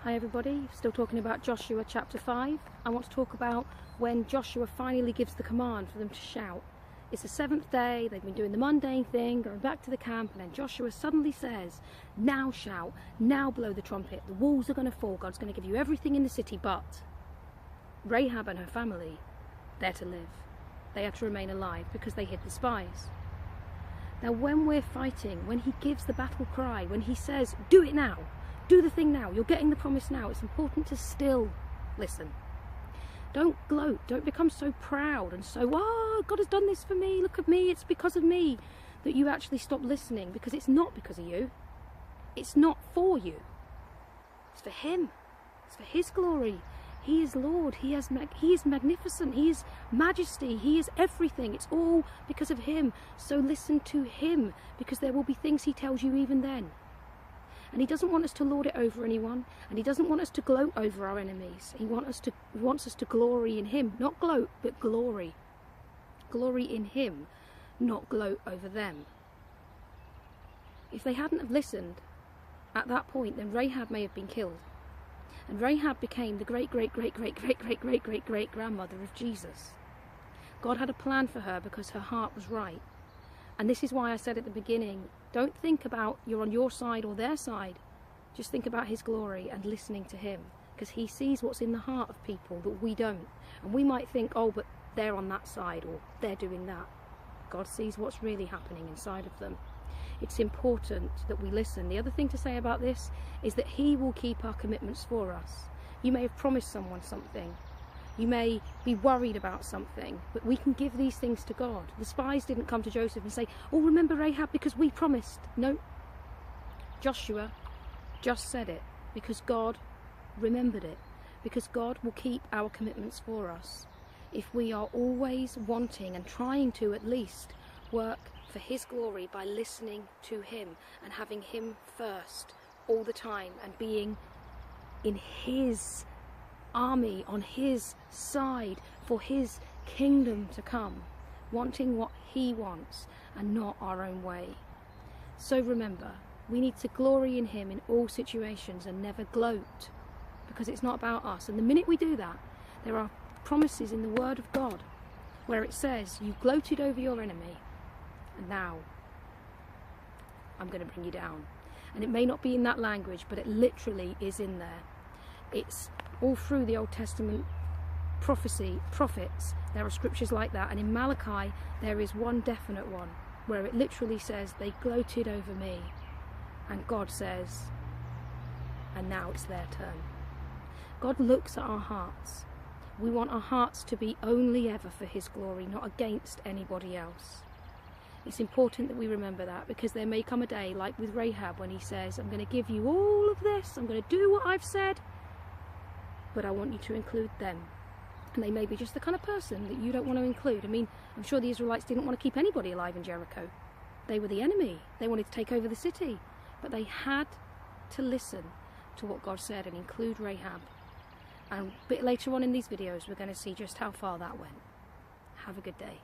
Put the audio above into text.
Hi everybody, still talking about Joshua chapter 5. I want to talk about when Joshua finally gives the command for them to shout. It's the 7th day, they've been doing the mundane thing, going back to the camp, and then Joshua suddenly says, now shout, now blow the trumpet, the walls are going to fall, God's going to give you everything in the city, but Rahab and her family, they're to live. They are to remain alive because they hid the spies. Now when we're fighting, when he gives the battle cry, when he says, do it now, do the thing now, you're getting the promise now, it's important to still listen. Don't gloat, don't become so proud and so, oh, God has done this for me, look at me, it's because of me, that you actually stop listening, because it's not because of you. It's not for you. It's for him. It's for his glory. He is Lord, he is magnificent, he is majesty, he is everything. It's all because of him. So listen to him, because there will be things he tells you even then. And he doesn't want us to lord it over anyone, and he doesn't want us to gloat over our enemies. He wants us to glory in him, not gloat, but glory. Glory in him, not gloat over them. If they hadn't have listened at that point, then Rahab may have been killed. And Rahab became the great-great-great-great-great-great-great-great-grandmother of Jesus. God had a plan for her because her heart was right. And this is why I said at the beginning, don't think about you're on your side or their side. Just think about his glory and listening to him, because he sees what's in the heart of people that we don't. And we might think, oh, but they're on that side or they're doing that. God sees what's really happening inside of them. It's important that we listen. The other thing to say about this is that he will keep our commitments for us. You may have promised someone something. You may be worried about something, but we can give these things to God. The spies didn't come to Joseph and say, oh, remember Rahab because we promised. No, Joshua just said it because God remembered it, because God will keep our commitments for us. If we are always wanting and trying to at least work for his glory by listening to him and having him first all the time and being in his army, on his side, for his kingdom to come, wanting what he wants and not our own way. So remember, we need to glory in him in all situations and never gloat, because it's not about us. And the minute we do that, there are promises in the word of God where it says, you gloated over your enemy, and now I'm going to bring you down. And it may not be in that language, but it literally is in there. It's all through the Old Testament prophets, there are scriptures like that, and in Malachi there is one definite one where it literally says they gloated over me, and God says, and now it's their turn. God looks at our hearts. We want our hearts to be only ever for his glory, not against anybody else. It's important that we remember that, because there may come a day like with Rahab when he says, I'm going to give you all of this, I'm going to do what I've said, but I want you to include them. And they may be just the kind of person that you don't want to include. I mean, I'm sure the Israelites didn't want to keep anybody alive in Jericho. They were the enemy. They wanted to take over the city. But they had to listen to what God said and include Rahab. And a bit later on in these videos, we're going to see just how far that went. Have a good day.